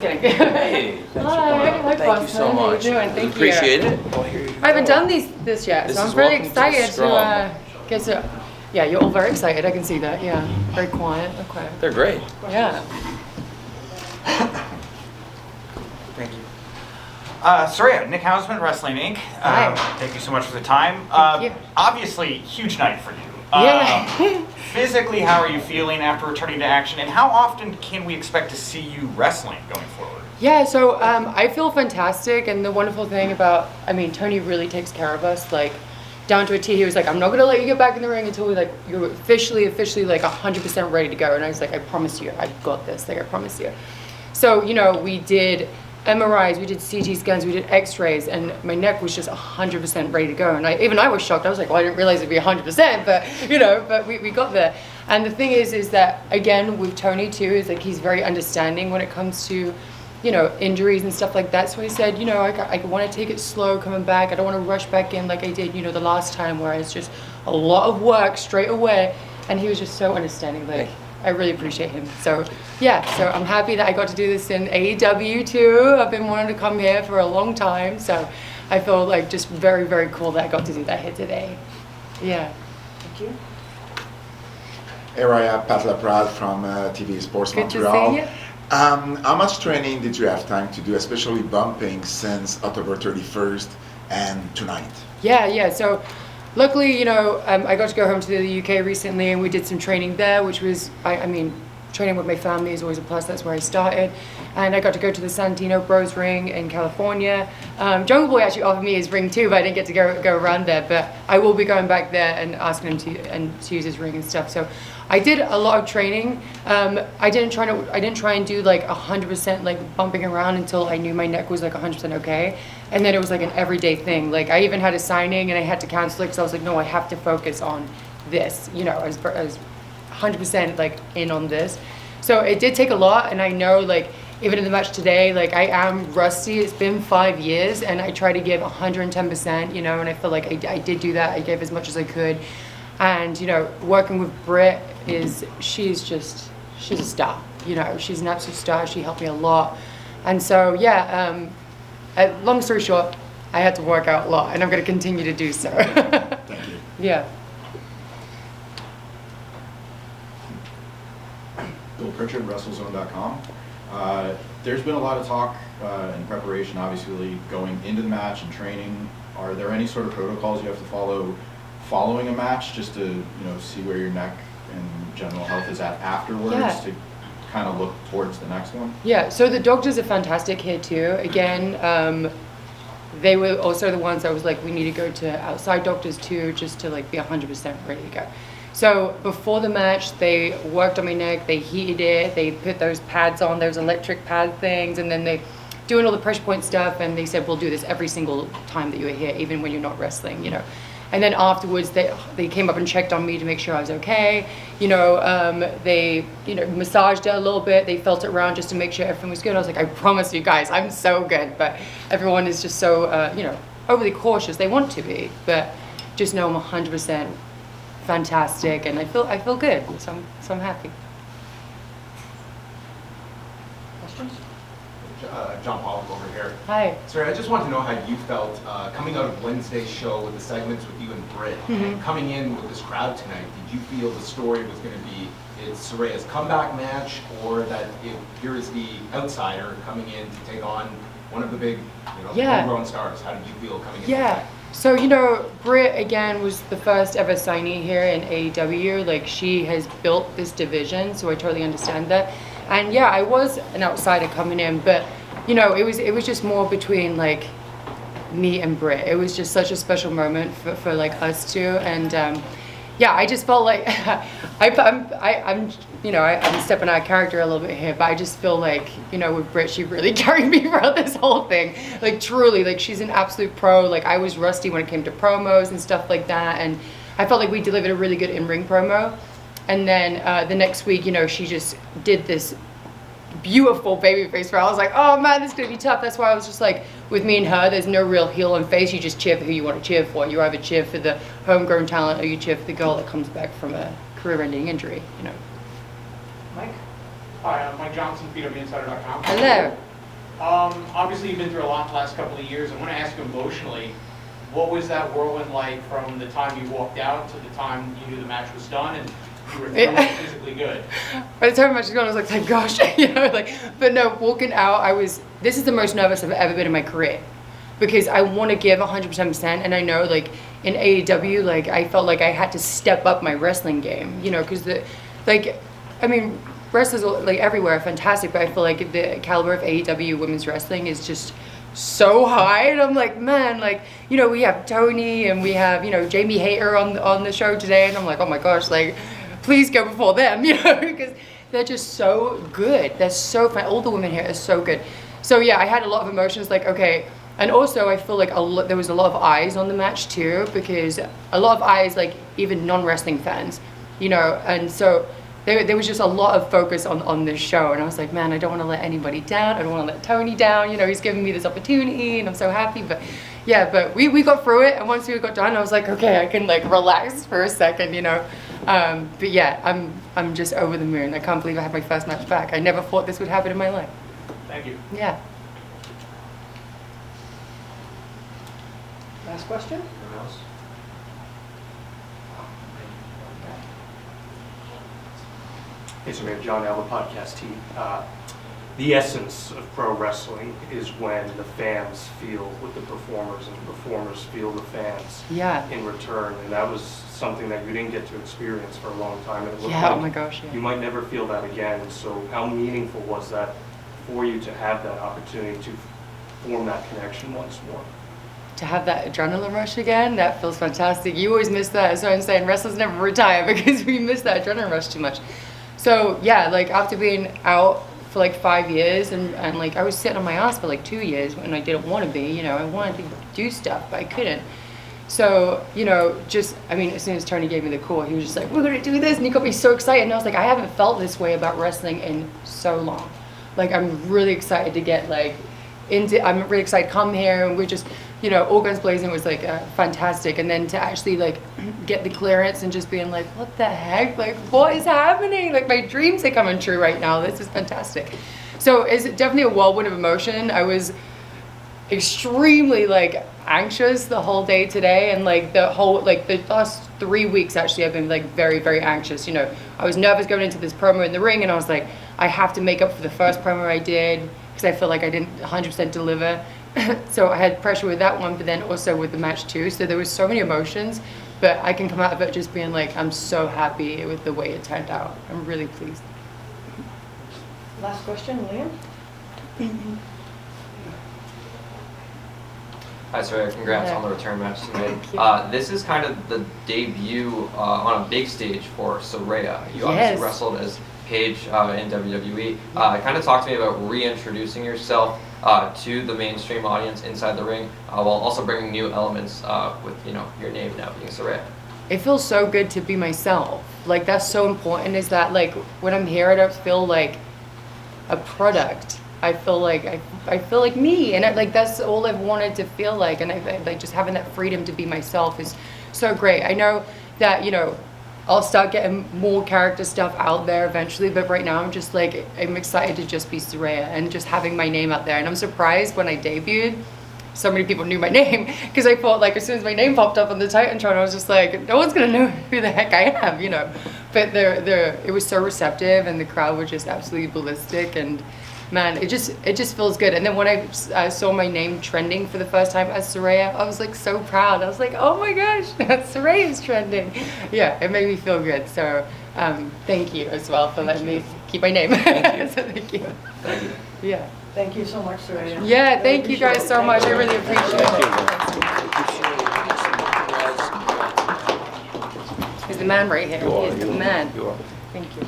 Hey, Thank you so much. How you doing? Thank Appreciate you. it. I haven't done this yet, so I'm really excited to get to. Yeah, you're all very excited. I can see that. Yeah, very quiet. Okay. They're great. Yeah. Thank you. Saraya, Nick Hausman, Wrestling Inc. Hi. Thank you so much for the time. Thank you. Obviously, huge night for you. Yeah. Physically, how are you feeling after returning to action, and how often can we expect to see you wrestling going forward? Yeah, so I feel fantastic, and the wonderful thing about, Tony really takes care of us, like, down to a T. He was like, I'm not gonna let you get back in the ring until you're officially like 100% ready to go. And I was like, I promise you, I got this, like I promise you. So, we did MRIs, we did CT scans, we did x-rays, and my neck was just 100% ready to go. And I was shocked. I was like, well, I didn't realize it'd be 100%, but we got there. And the thing is that, again, with Tony too, is like, he's very understanding when it comes to, injuries and stuff like that. So I said, I want to take it slow coming back. I don't want to rush back in like I did, the last time, where it's just a lot of work straight away. And he was just so understanding. Like, I really appreciate him. So yeah, so I'm happy that I got to do this in AEW too. I've been wanting to come here for a long time. So I feel like just very, very cool that I got to do that here today. Yeah. Thank you. Hey Raya, Pat Laprade from TV Sports Good Montreal. to see you. How much training did you have time to do, especially bumping, since October 31st and tonight? Yeah. So luckily, I got to go home to the UK recently, and we did some training there, which was, training with my family is always a plus. That's where I started. And I got to go to the Santino Bros ring in California. Jungle Boy actually offered me his ring too, but I didn't get to go around there. But I will be going back there and asking him to use his ring and stuff. So I did a lot of training. I didn't try and do like 100% like bumping around until I knew my neck was like 100% okay. And then it was like an everyday thing. Like, I even had a signing and I had to cancel it because I was like, no, I have to focus on this, as 100% like in on this. So it did take a lot, and I know, like, even in the match today, like, I am rusty. It's been 5 years, and I try to give 110%, and I feel like I did do that. I gave as much as I could. And, working with Britt she's a star, she's an absolute star. She helped me a lot. And so, yeah, long story short, I had to work out a lot, and I'm going to continue to do so. Thank you. Yeah. Bill Pritchard, WrestleZone.com. There's been a lot of talk in preparation, obviously, going into the match and training. Are there any sort of protocols you have to follow following a match, just to see where your neck and general health is at afterwards, to kind of look towards the next one? Yeah, so the doctors are fantastic here too. Again, they were also the ones that was like, we need to go to outside doctors too, just to like be 100% ready to go. So before the match, they worked on my neck, they heated it, they put those pads on, those electric pad things, and then they doing all the pressure point stuff, and they said, we'll do this every single time that you're here, even when you're not wrestling, And then afterwards, they came up and checked on me to make sure I was okay. They massaged it a little bit. They felt it around just to make sure everything was good. I was like, I promise you guys, I'm so good. But everyone is just so overly cautious. They want to be, but just know I'm 100% fantastic, and I feel good. So I'm happy. Questions? John Pollock over here. Hi. Sorry, I just want to know how you felt coming out of Wednesday's show with the segments with you and Britt, and coming in with this crowd tonight. Did you feel the story was going to be it's Saraya's comeback match, or that here is the outsider coming in to take on one of the big, homegrown stars? How did you feel coming in? Yeah. So, Britt, again, was the first ever signee here in AEW. Like, she has built this division, so I totally understand that. And yeah, I was an outsider coming in, but, it was just more between, like, me and Britt. It was just such a special moment for like, us two. And, yeah, I just felt like I'm stepping out of character a little bit here, but I just feel like, with Britt, she really carried me throughout this whole thing. Like, truly, like, she's an absolute pro. Like, I was rusty when it came to promos and stuff like that, and I felt like we delivered a really good in-ring promo. And then the next week, she just did this beautiful baby face where I was like, oh man, this is gonna be tough. That's why I was just like, with me and her, there's no real heel and face. You just cheer for who you want to cheer for. You either cheer for the homegrown talent, or you cheer for the girl that comes back from a career-ending injury. Mike? Hi, I'm Mike Johnson, PWInsider.com. Hello. Obviously, you've been through a lot the last couple of years. I want to ask you emotionally, what was that whirlwind like from the time you walked out to the time you knew the match was done and you were feeling physically good? By the time the match was gone, I was like, thank gosh, you know, like, but no, walking out, this is the most nervous I've ever been in my career, because I want to give 100%, and I know, like, in AEW, like, I felt like I had to step up my wrestling game, you know, because wrestlers, like, everywhere are fantastic, but I feel like the caliber of AEW women's wrestling is just so high, and I'm like, man, like, you know, we have Tony, and we have, you know, Jamie Hayter on the show today, and I'm like, oh my gosh, like, please go before them, you know, because they're just so good. They're so fun. All the women here are so good. So yeah, I had a lot of emotions, like, okay, and also I feel like there was a lot of eyes on the match too, because a lot of eyes, like, even non-wrestling fans, you know, and so there was just a lot of focus on this show, and I was like, man, I don't want to let anybody down. I don't want to let Tony down. You know, he's giving me this opportunity, and I'm so happy. But yeah, but we got through it, and once we got done, I was like, okay, I can, like, relax for a second, you know. But yeah, I'm just over the moon. I can't believe I had my first match back. I never thought this would happen in my life. Thank you. Yeah. Last question? Anyone else? Hey, so we have John Alba podcast team. The essence of pro wrestling is when the fans feel what the performers and the performers feel the fans Yeah. in return. And that was something that you didn't get to experience for a long time. And it looked Yeah. like Oh my gosh. you Yeah. might never feel that again. So how meaningful was that for you to have that opportunity to form that connection once more? To have that adrenaline rush again, that feels fantastic. You always miss that. That's what I'm saying. Wrestlers never retire because we miss that adrenaline rush too much. So yeah, like, after being out for like 5 years and like I was sitting on my ass for like 2 years when I didn't want to be, you know, I wanted to do stuff, but I couldn't. So, you know, just, I mean, as soon as Tony gave me the call, he was just like, we're going to do this. And he got me so excited. And I was like, I haven't felt this way about wrestling in so long. Like, I'm really excited to get, like, I'm really excited to come here, and we're just, you know, all guns blazing was like fantastic. And then to actually, like, get the clearance and just being like, what the heck? Like, what is happening? Like, my dreams are coming true right now. This is fantastic. So it's definitely a whirlwind of emotion. I was extremely, like, anxious the whole day today, and like the last 3 weeks actually I've been like very, very anxious. You know, I was nervous going into this promo in the ring, and I was like, I have to make up for the first promo I did, because I feel like I didn't 100% deliver. So I had pressure with that one, but then also with the match too. So there was so many emotions, but I can come out of it just being like, I'm so happy with the way it turned out. I'm really pleased. Last question, Liam? Hi, Saraya. Congrats Yeah. on the return match tonight. Thank you. This is kind of the debut on a big stage for Saraya. You Yes. obviously wrestled as Paige in WWE. Kind of talk to me about reintroducing yourself to the mainstream audience inside the ring, while also bringing new elements with, you know, your name now being Saraya. It feels so good to be myself. Like, that's so important, is that, like, when I'm here, I don't feel like a product. I feel like I feel like me, and like that's all I've wanted to feel like, and I like just having that freedom to be myself is so great. I know that, you know, I'll start getting more character stuff out there eventually, but right now I'm just like, I'm excited to just be Saraya and just having my name out there. And I'm surprised when I debuted, so many people knew my name, because I thought, like, as soon as my name popped up on the Titantron, I was just like, no one's gonna know who the heck I am, you know. But it was so receptive, and the crowd was just absolutely ballistic, and man, it just feels good. And then when I saw my name trending for the first time as Saraya, I was like so proud. I was like, oh my gosh, Saraya's trending. Yeah, it made me feel good. So thank you as well for letting me keep my name. Thank you. So thank you. Thank you. Yeah. Thank you so much, Saraya. Yeah, thank you guys so much. I really appreciate it. He's the man right here. He is the man. Thank you.